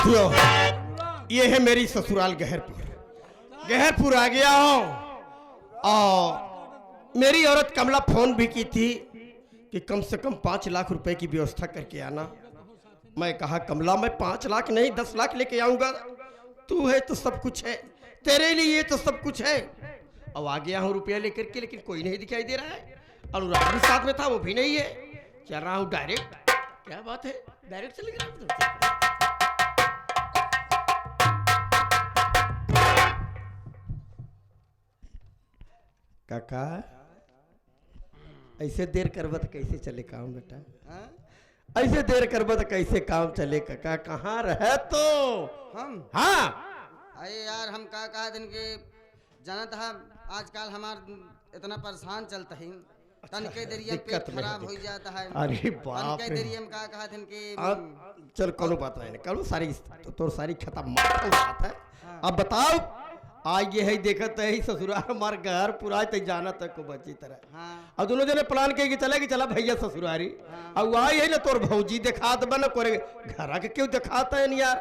सुनो, ये है मेरी ससुराल गहरपुर आ गया हूँ। और मेरी औरत कमला फोन भी की थी कि कम से कम 5 लाख रुपए की व्यवस्था करके आना। मैं कहा कमला मैं 5 लाख नहीं 10 लाख लेके आऊंगा, तू है तो सब कुछ है, तेरे लिए तो सब कुछ है। अब आ गया हूँ रुपया लेकर के, लेकिन कोई नहीं दिखाई दे रहा है। अनुराग भी साथ में था, वो भी नहीं है। चल रहा हूँ डायरेक्ट। क्या बात है, डायरेक्ट चले गया। काका ऐसे देर करबा तो कैसे चले काम बेटा? ऐसे देर करबा तो कैसे काम चले? काका कहाँ रहे तो हम? हाँ अरे यार हम का कहा दिन के जाना था, आजकल हमार इतना परेशान चलता है, तनके देरिया पेट खराब हो जाता है। अरे बाप रे, देरिया में का कहा दिन के चल कोनो बात नहीं, करो सारी तो सारी खत्म बात है। अब बताओ, आज ये है देखत है ससुराल हमार घर पूरा तक जाना तक को बची तरह। हाँ। अब दोनों जने प्लान के चले कि चला भैया ससुरारी। हाँ। अब आई है ना तोर भौजी दिखात बन करे घर के क्यों दिखाता है नहीं यार?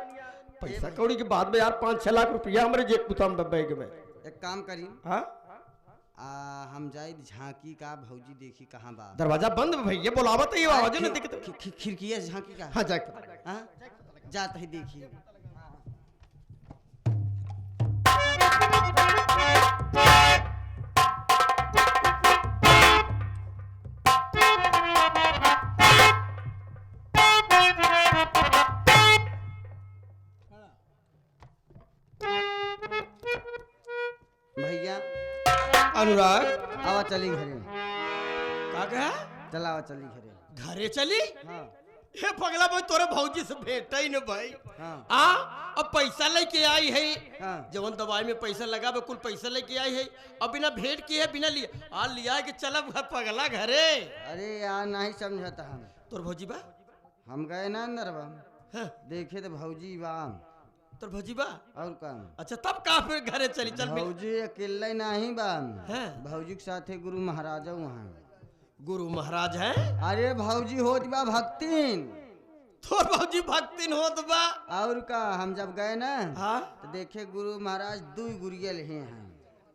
पैसा कौड़ी के बाद में यार 5-6 लाख रुपया हमारे जेब कुताम बैग में। एक काम करी, हाँ हम जाए झांकी का भौजी देखी कहाँ बा। दरवाजा बंद भैया बुलावत है, आवाज नहीं दिखत। खिड़की झांकी का। हाँ जाके हाँ जाता ही देखिए। भैया अनुराग आवा चली घरे। का कहा? चला आवा चली घरे। घरे चली? हाँ। हे पगला भाई तोरे भौजी से भेटा ही न भाई। हाँ। अब पैसा लेके आई है। हाँ। जवन दवाई में पैसा लगा कुल पैसा लेके आई है, अब बिना भेंट किए बिना लिया लिया के चलब पगला घरे। अरे यार नहीं समझता हम। तोर भौजी बा? हम गए ना अंदर बा। हाँ। देखे तो भौजी बा। तोर भौजी बा? और काम। अच्छा तब का फिर घरे चली? चल भौजी अकेले नहीं बा। हाँ। भौजी के साथे गुरु महाराज वहाँ। गुरु महाराज है? अरे भौजी होत बा भक्तिन। तोर भौजी भक्तिन होत बा? और का हम जब गए ना, हाँ? तो देखे गुरु महाराज 2 गुड़िया ले हैं।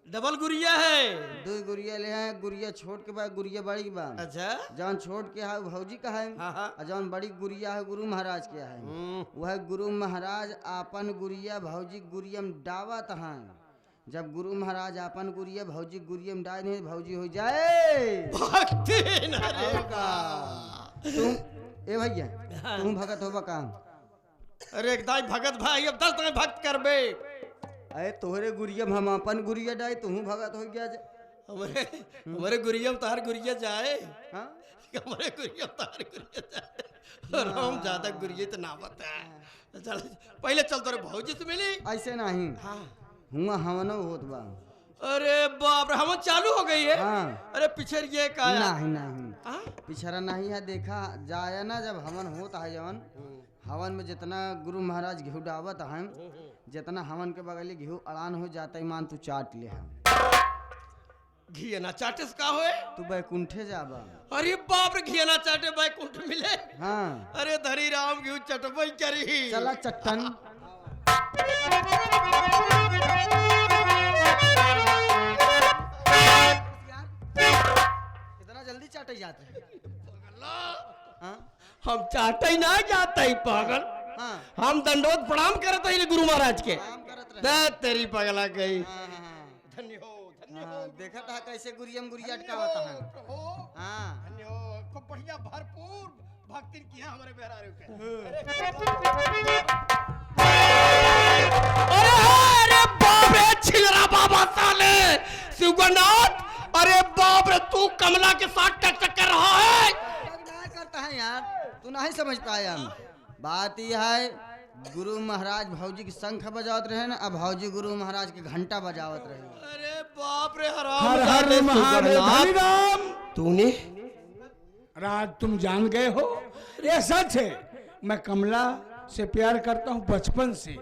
डबल गुड़िया है? 2 गुड़िया ले हैं। गुड़िया छोट के बा, गुड़िया बड़ी बा। अच्छा। जौन छोट के है भौजी का है। हाँ हाँ। और जौन बड़ी गुड़िया है गुरु महाराज के है। वह गुरु महाराज आपन गुड़िया भौजी गुड़ियम डावत हैं। जब गुरु महाराज अपन गुड़िया भौजी गुड़ियम डाल नहीं, भौजी हो जाए भक्तिन। तुम ए भैया तुम भगत होबा काम? अरे दाई भगत भाई, अब 10 दिन भक्त करबे। अरे तोहरे गुड़ियम हम अपन गुड़िया डाई, तू भगत हो गया। हमारे गुड़िया तार गुड़िया जाए। हाँ? हमारे गुड़िया तार गुड़िया जाए। राम ज्यादा गुड़िया तो ना बता। चल पहले चल तोरे भौजी से मिली। ऐसे नहीं। हाँ। हुआ हवनो होत बा। अरे बाप रे, हम चालू हो गई है। हाँ। अरे पिछड़ ये का? नहीं पिछड़ा नहीं है। देखा जाया ना जब हवन होता है, जवन हवन में जितना गुरु महाराज घी डावत है, जितना हवन के बगल घी अड़ान हो जाता है, मान तू चाट ले हम। घी ना चाटे से का होए? तू बैकुंठे जाबा। अरे बाप रे, घी ना चाटे बैकुंठ मिले? हाँ। अरे धरी राम घी चटबई करी। चला चट्टन। इतना जल्दी चाटे जाते हैं? हाँ? हम चाटे ही ना जाते ही पागल। हाँ। हम दंडोत प्रणाम करते ही गुरु महाराज के। काम करत रहे। तेरी पगला गई। हाँ, हाँ, धन्य हो धन्य हाँ। हो। देखा था कैसे गुरियम गुड़िया अटकावता है। हाँ। धन्य हो, खूब बढ़िया भरपूर भक्ति किया हमारे बेहरारे के। अरे बाप रे, छिलरा बाबा साले शिवगनाथ। अरे बाप रे, तू कमला के साथ टक कर रहा है? क्या करता है यार, तू नहीं समझ पाया। बात यह है, गुरु महाराज भौजी की शंख बजावत रहे ना, अब भौजी गुरु महाराज के घंटा बजावत रहे। अरे बाप रे, हराम। हर हर महादेव हरिराम। तूने राज तुम जान गए हो? ये सच है, मैं कमला से प्यार करता हूँ बचपन से।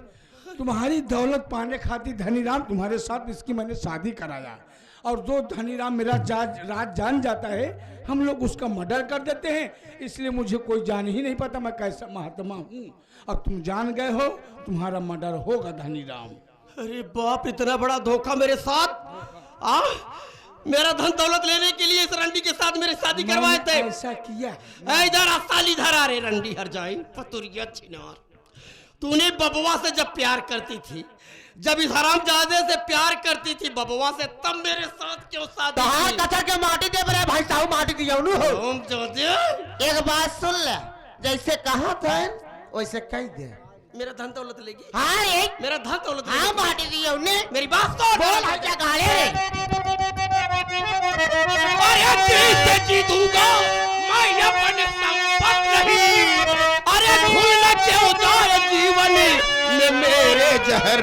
तुम्हारी दौलत पाने खातिर धनीराम तुम्हारे साथ इसकी मैंने शादी कराया। और जो धनीराम मेरा राज जान जाता है हम लोग उसका मर्डर कर देते हैं। इसलिए मुझे कोई जान ही नहीं पाता मैं कैसा महात्मा हूँ। और तुम जान गए हो तुम्हारा मर्डर होगा धनीराम। अरे बाप, इतना बड़ा धोखा मेरे साथ। आ मेरा धन दौलत लेने के लिए इस रंडी के साथ मेरी शादी करवाए थे। ऐसा किया? इधर साली इधर आ रे रंडी हर जाए पतुरिया छिनार। तूने बबुआ से जब प्यार करती थी, जब इस हरामजादे से प्यार करती थी बबुआ से, तब मेरे साथ क्यों शादी की? कचर के माटी दे बरे भाई साहब, माटी दिया हो। हरामजादे, एक बात सुन ले, जैसे कहा था वैसे कह दे। मेरा धन दौलत लेगी? हाँ रे, मेरा धन दौलत हाँ लेगी? माटी दिया उन्हें। मेरी बात सुन। बोल हर क्या गाले रे। अरे दिल से जीतूंगा मैं अपने संपत नहीं। अरे भूलना क्यों जाए जीवन में मेरे जहर,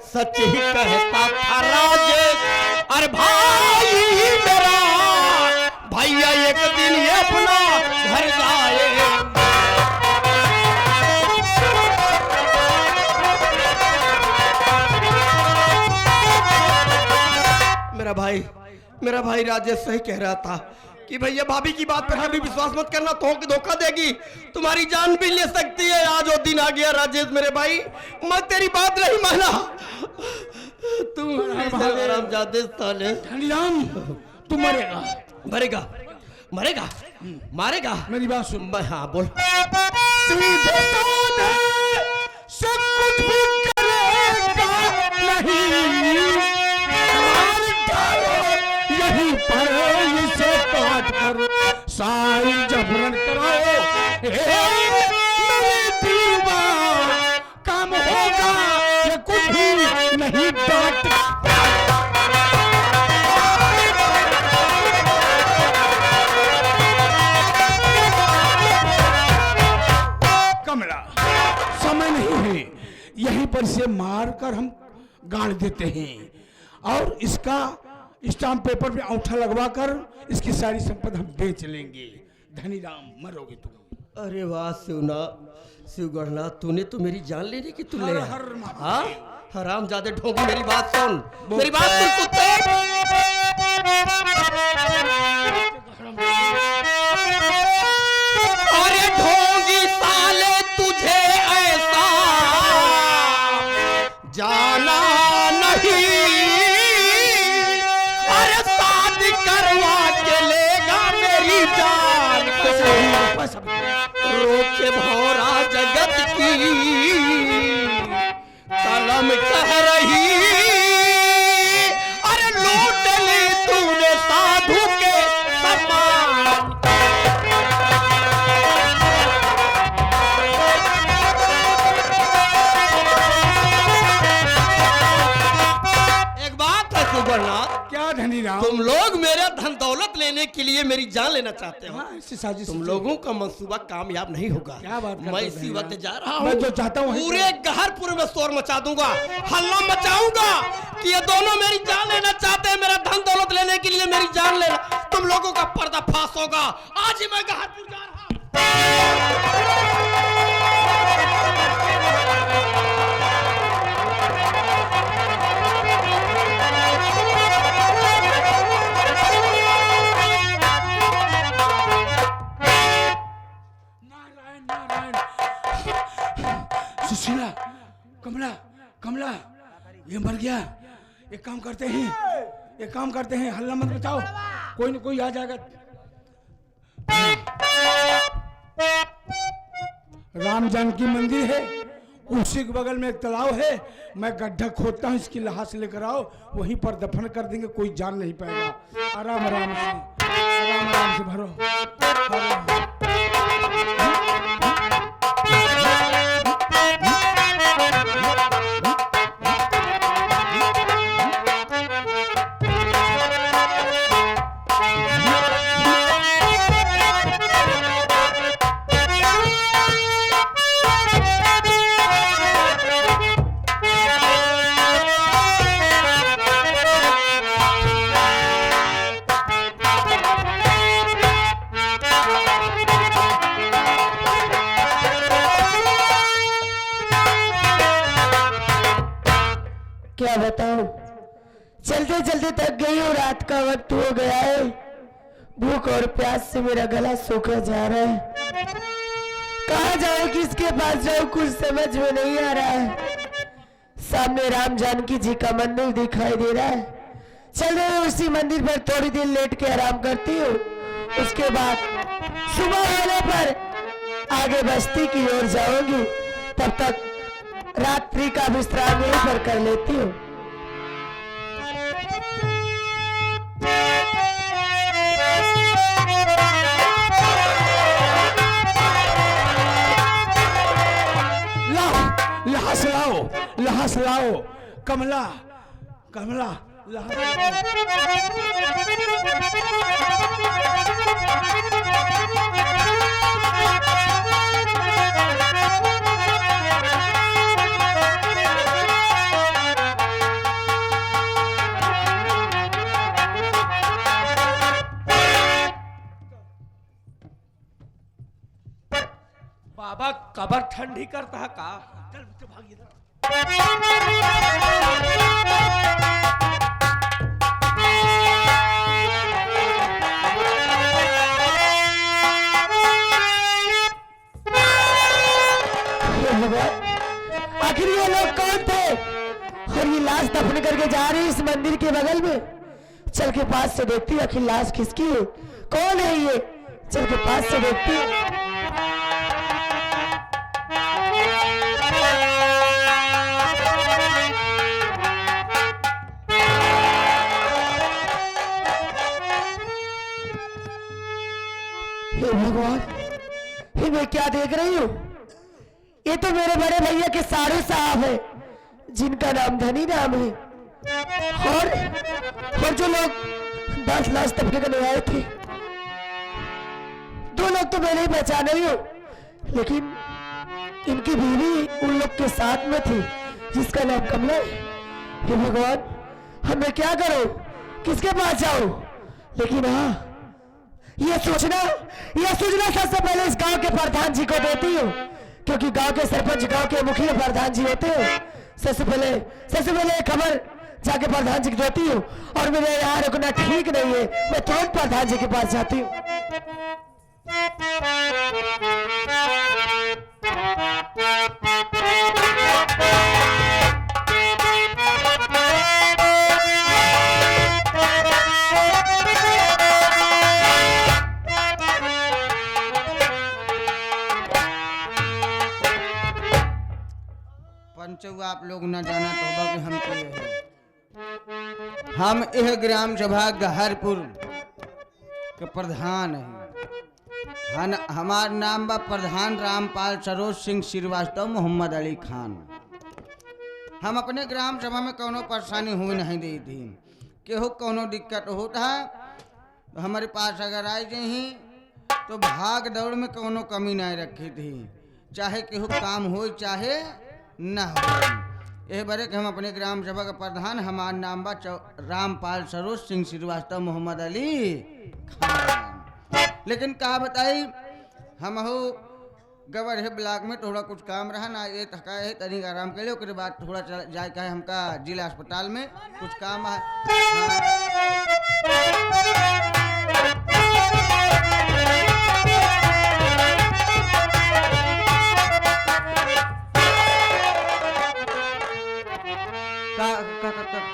सच ही कहता था राजेश। अरे भाई मेरा भैया एक दिन ये अपना घर जाए। मेरा भाई राजेश सही कह रहा था कि भैया भाभी की बात पर कभी विश्वास मत करना, तो कि धोखा देगी, तुम्हारी जान भी ले सकती है। आज वो दिन आ गया राजेश मेरे भाई, मैं तेरी बात नहीं माना। तू हरामजादे साले। धनीराम तू मरेगा। मरेगा? मरेगा? मारेगा? मेरी बात सुन। हाँ बोल। सीधे साधे सब कुछ भी करेगा नहीं, मार डालो यहीं पर इसे काट कर, सारी जबरन कराओ मेरे दीवा, काम होगा ये कुछ भी नहीं डांट। कमला समय नहीं है, यहीं पर से मार कर हम गाड़ देते हैं और इसका स्टाम्प पेपर पे अंगूठा लगवा कर इसकी सारी संपत्ति हम बेच लेंगे। धनीराम मरोगे तुम। अरे वाह शिवना, शिवगढ़ना, तूने तो मेरी जान लेने की तू ले। हर महादेव। हाँ हरामजादे ढोंगी, मेरी बात सुन, मेरी बात सुन कुत्ते। अरे ढोंगी साले तुझे ऐसा जाना नहीं, अरे शादी करवा के लेगा मेरी जान को, रोके भौरा जगत की कलम कह रही। अरे लूट ली तूने साधु के सम्मान। एक बात है सुबरनाथ, क्या धनीराम? तुम लोग मेरा धन दौलत लेने के लिए मेरी जान लेना चाहते हो। हाँ, ऐसी साजिश तुम लोगों का मंसूबा कामयाब नहीं होगा। क्या बात करते मैं हो इसी भैया? वक्त जा रहा मैं हूँ, जो चाहता हूँ वही पूरे गहरपुर में शोर मचा दूंगा, हल्ला मचाऊंगा कि ये दोनों मेरी जान लेना चाहते हैं। मेरा धन दौलत लेने के लिए मेरी जान लेना, तुम लोगों का पर्दाफाश होगा। आज ही मैं गहरपुर जा रहा हूँ। नारायण नारायण। सुशीला, कमला कमला ये मर गया। एक काम करते हैं, हल्ला मत मचाओ, कोई न कोई आ जाएगा। राम जानकी मंदिर है, उसी के बगल में एक तालाब है। मैं गड्ढा खोदता हूँ, इसकी लाश लेकर आओ, वहीं पर दफन कर देंगे, कोई जान नहीं पाएगा। आराम आराम से भरो। क्या बताऊं, चलते चलते थक गई हूँ, रात का वक्त हो गया है, भूख और प्यास से मेरा गला सूखा जा रहा है। कहाँ जाऊँ, किसके पास जाऊँ, कुछ समझ में नहीं आ रहा है। सामने राम जानकी जी का मंदिर दिखाई दे रहा है, चल रहे उसी मंदिर पर थोड़ी देर लेट के आराम करती हूँ। उसके बाद सुबह होने पर आगे बस्ती की ओर जाऊंगी, तब तक रात्रि का विश्राम यहीं पर कर लेती हूँ। लहास लाओ, लहास लाओ, कमला, कमला, लहास बाबा कबर ठंडी करता है का? चल बच्चे भाग इधर। आखिर ये लोग कौन थे और ये लाश दफन करके जा रही इस मंदिर के बगल में? चल के पास से देखती आखिर लाश किसकी है, कौन है ये, चल के पास से देखती हूँ। हे भगवान, ये मैं क्या देख रही हूँ? ये तो मेरे बड़े भैया के सारू साहब है, जिनका नाम धनी राम है। और जो लोग 10 लाख तबके करने आए थे, 2 लोग तो मैं नहीं पहचान रही हूँ, लेकिन इनकी बीवी उन लोग के साथ में थी जिसका नाम कमला है। हे भगवान, अब मैं क्या करूं, किसके पास जाऊं? लेकिन हाँ, ये सूचना सबसे पहले इस गांव के प्रधान जी को देती हूँ, क्योंकि गांव के सरपंच गांव के मुखिया प्रधान जी होते हैं। सबसे पहले खबर जाके प्रधान जी को देती हूँ, और मेरे यहाँ रुकना ठीक नहीं है, मैं तुरंत प्रधान जी के पास जाती हूँ। पंचू, आप लोग न जाना तो होगा कि हम के हैं। हम यह ग्राम सभा गहरपुर के प्रधान हैं। हमार नाम बा प्रधान रामपाल सरोज सिंह श्रीवास्तव मोहम्मद अली खान। हम अपने ग्राम सभा में कोनो परेशानी हुई नहीं दी थी, केहू कोनो दिक्कत होता है तो हमारे पास अगर आई जाही तो भाग दौड़ में कोनो कमी नहीं रखी थी, चाहे केहू काम हो चाहे न हो। ये बरे कि हम अपने ग्राम सभा का प्रधान, हमारा नाम बा रामपाल सरोज सिंह श्रीवास्तव मोहम्मद अली खान। लेकिन कहा बताई, हम हो गवर है ब्लॉक में थोड़ा कुछ काम रहा ना, ये थका है तनिक आराम के लिए, उसके बाद थोड़ा जाए का है हमका जिला अस्पताल में कुछ काम है।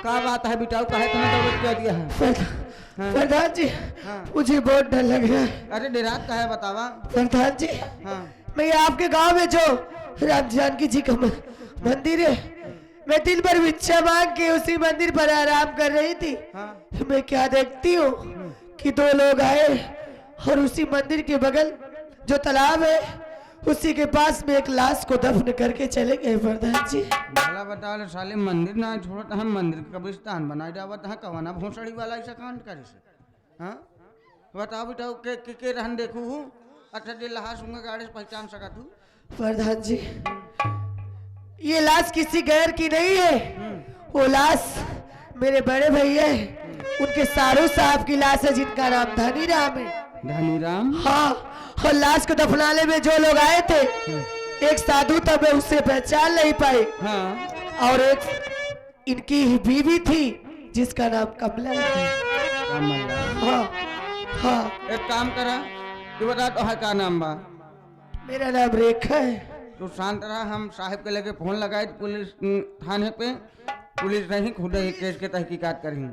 का बात है बेटा, कहे तुम्हें दौलत क्या दिया है? प्रधान जी, मुझे बहुत डर लग रहा है। अरे डेरात का है बतावा। प्रधान जी, हाँ। मैं आपके गांव में जो राम जानकी जी का मंदिर है, मैं दिन भर भिक्षा मांग के उसी मंदिर पर आराम कर रही थी। हाँ। मैं क्या देखती हूँ कि 2 लोग आए और उसी मंदिर के बगल जो तालाब है उसी के पास में एक लाश को दफन करके चले गए। प्रधान जी, भला बताओ साले, मंदिर ना छोड़ता हम मंदिर का कब्रिस्तान बनाए जावत है, कवना भोसड़ी वाला ऐसा कांड करे से। हाँ बताओ बेटा, के रहन देखू हूँ, अच्छा जे लहास होंगे गाड़ी से पहचान सका तू? प्रधान जी, ये लाश किसी गैर की नहीं है, वो लाश मेरे बड़े भैया है, उनके सारू साहब की लाश है, जिनका नाम धनी राम है। धनी राम? हाँ, और लाश को दफनाने में जो लोग आए थे, एक साधु था, मैं उससे पहचान नहीं पाए। हाँ। और एक इनकी बीवी थी जिसका नाम कमला है। कमला। हाँ हाँ, एक काम करा, तू बता तो है का नाम बा? मेरा नाम रेखा है। तू शांत रहा, हम साहब के लगे फोन लगाए पुलिस थाने पे, पुलिस नहीं खुद ही केस के तहकीकात करी।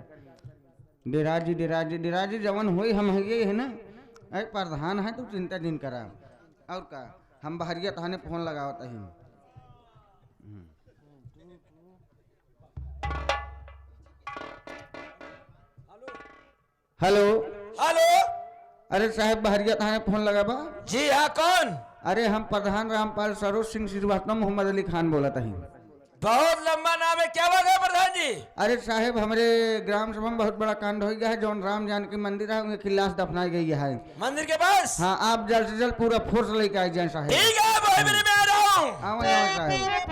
डिराज जी जवन हुई हम है ना, अरे प्रधान है, तू चिंता दिन करा। और का हम बहरिया थाने फोन लगावत ही। Hello hello. अरे साहब बहरिया थाने फोन लगा बा? जी हाँ, कौन? अरे हम प्रधान रामपाल सरोज सिंह श्रीवास्तव मोहम्मद अली खान बोला था। बहुत लंबा नाम है, क्या बात है प्रधान जी? अरे साहब हमारे ग्राम सभा में बहुत बड़ा कांड हो गया है। जौन राम जानकी मंदिर है उनकी लाश दफनाई गई है मंदिर के पास। हाँ, आप जल्द से जल्द पूरा फोर्स लेके आए जाए साहब। ठीक है, वही मेरे में आ रहा हूँ। आओ साहब।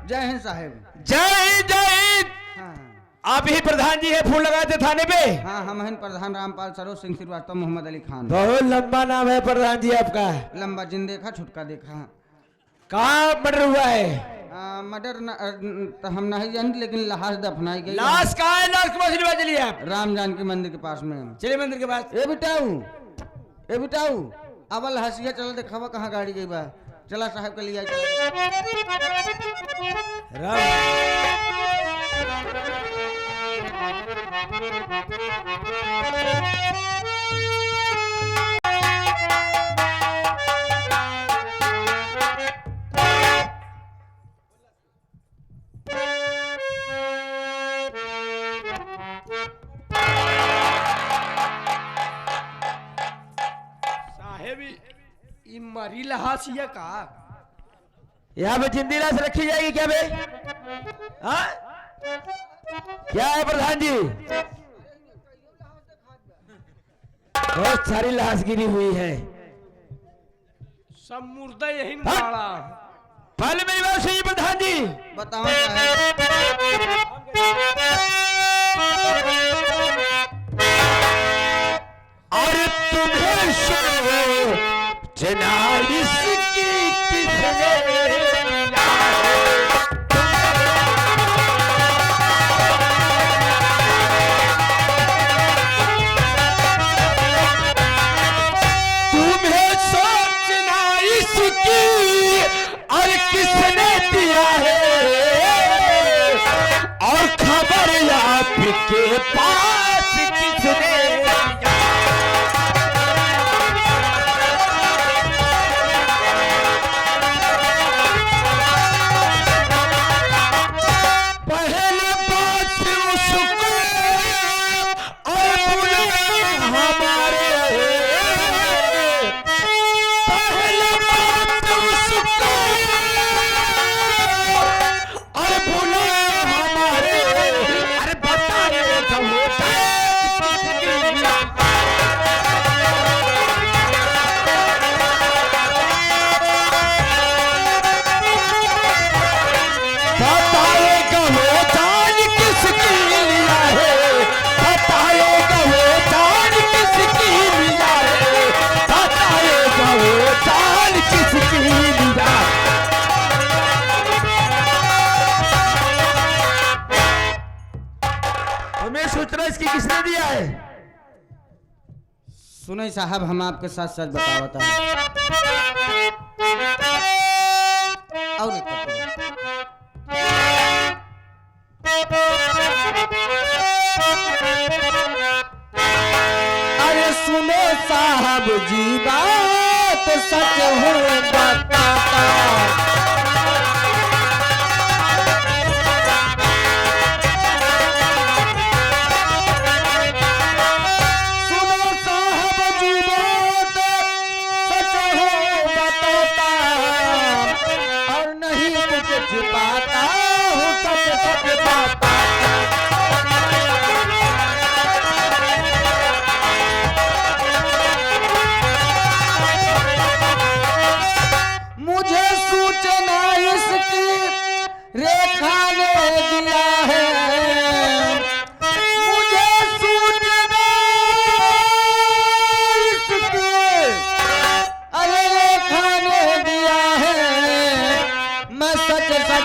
जय हिंद साहब। जय हिंद, जय हिंद। हाँ आप ही प्रधान जी है, फोन लगाए थे थाने पे? हाँ, हम हैं प्रधान रामपाल सरोज सिंह श्रीवास्तव मोहम्मद अली खान। बहुत लंबा नाम है प्रधान जी आपका। लंबा जिन देखा छुटका देखा। कहाँ मर्डर हुआ है? मर्डर तो हम नहीं जानते, लेकिन लाश दफनाई गई। लाश कहाँ है? लाश के पास लेवा चलिए आप। राम जानकी मंदिर के पास में। चलिए मंदिर के पास। ए बिटाऊ अवल हसिया चल देखावा कहाँ गाड़ी गई बा। चला साहब के लिए मरी लहासिया का यहाँ पे जिंदी लाश रखी जाएगी क्या बे? हाँ? क्या है प्रधान जी? बहुत सारी लाश गिरी हुई है। सब मुर्दा यही मारा। पहले मेरी बात सुनिए प्रधान जी। बताओ साहब। और तुम्हें जनालिस की किसने तुम्हें सोचना इसकी और किसने दिया है, और खबर आपके पास किसने किसने दिया है? सुने साहब, हम आपके साथ सच बतावता हूँ। और एक अरे सुनो साहब जी, बात सच हो बताता।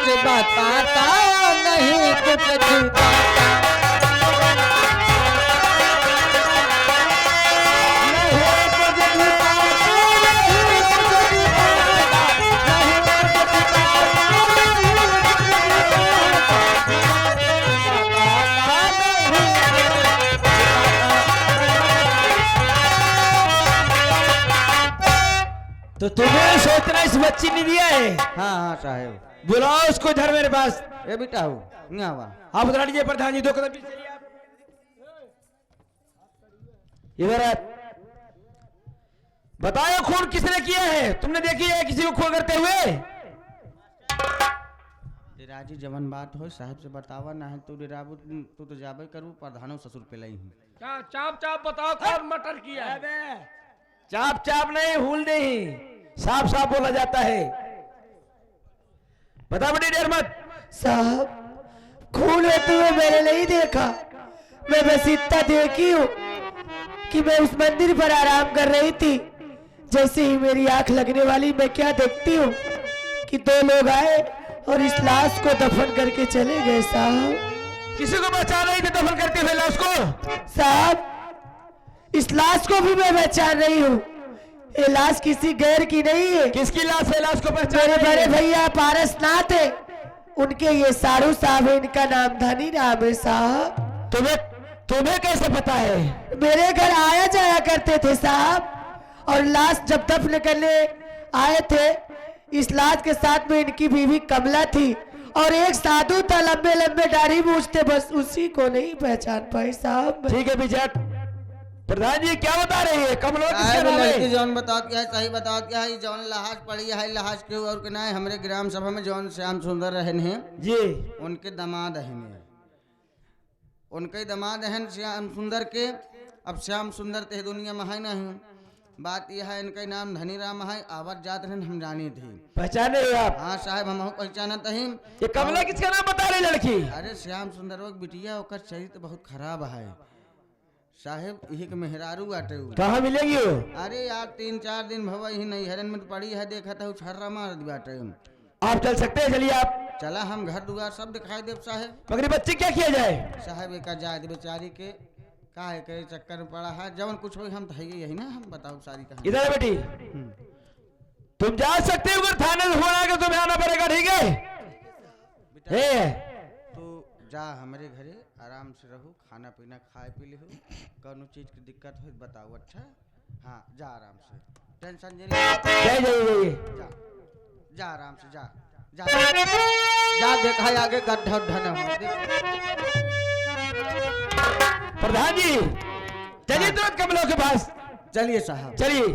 कुछ बताता नहीं कुछ छिपाता तो तुम्हें सोचना इस बच्ची ने दिया है। हाँ हाँ साहेब, बुलाओ उसको इधर मेरे पास। ये बेटा हो यहाँ वा। आप उधर लीजिए प्रधान जी, 2 कदम पीछे चलिए आप। इधर आप बताओ खून किसने किया है? तुमने देखी है किसी को खून करते हुए? राजी जवन बात हो साहब से बतावा ना है तू डेराबू तू तो जाबे करू प्रधानो ससुर पे लई हूँ। क्या चाप चाप बताओ कौन मटर किया है? चाप चाप नहीं, हुल नहीं, साफ साफ बोला जाता है। बता बड़ी देर मत। साहब खून होते हुए मैंने नहीं देखा, मैं बस इतना देखी हूँ कि मैं उस मंदिर पर आराम कर रही थी। जैसे ही मेरी आंख लगने वाली, मैं क्या देखती हूँ कि 2 लोग आए और इस लाश को दफन करके चले गए। साहब किसी को बचा रही थी दफन करते हुए लाश को? साहब इस लाश को भी मैं पहचान रही हूँ। ये लाश किसी गैर की नहीं है। किसकी लाश है? लाश को पहचान मेरे रही बड़े है? भैया पारसनाथ है, उनके ये सारू साहब है, इनका नाम धनी राम है। साहब तुम्हें कैसे पता है? मेरे घर आया जाया करते थे साहब, और लाश जब दफन करने आए थे, इस लाश के साथ में इनकी बीवी कमला थी और एक साधु था, लंबे लंबे दाढ़ी मूछते, बस उसी को नहीं पहचान पाई साहब। ठीक है बिजट। प्रधान जी क्या बता रही है? कमलो किसका साहब नाम लड़की है? जौन बताओ क्या है सही बताओ क्या है जौन लहाज पड़ी है लहाज के और के ना है हमरे ग्राम सभा में जौन श्याम सुंदर रहन हैं जी उनके दामाद हैं, उनके दामाद हैं श्याम सुंदर के। अब श्याम सुंदर ते दुनिया में है नहीं, बात यह है इनका नाम धनी राम है, आवत जात रहन हम जानी थी। पहचाने हो आप? हाँ साहब हम पहचानत हैं। ये कमला किसका नाम बता रही लड़की? अरे श्याम सुंदर वो बिटिया ओकर चरित्र बहुत खराब है साहेब, यही के मेहरारू आटे उ। कहाँ मिलेगी वो? अरे यार 3-4 दिन भवा ही नहीं हरन में पड़ी है, देखा था छर्रा मार दी बाटे। आप चल सकते हैं, चलिए आप। चला हम घर दुआर सब दिखाई देव साहेब। मगर ये बच्चे क्या किया जाए? साहेब एक जायद बेचारी के काहे के चक्कर में पड़ा है, जवन कुछ हो हम तो है यही ना, हम बताओ सारी कहानी। इधर है बेटी, तुम जा सकते हो, अगर थाने से फोन आकर तुम्हें आना पड़ेगा, ठीक है? तो जा हमारे घरे आराम से रहो, खाना पीना खाए पी लिहो, कौनो चीज की दिक्कत हो बताओ। अच्छा हाँ जा आराम से, टेंशन जे जाइए जा जा आराम से जा जा जा देखा है आगे गड्ढा उड्ढा न हो। प्रधान जी चलिए तुरंत कमलों के पास चलिए साहब। चलिए।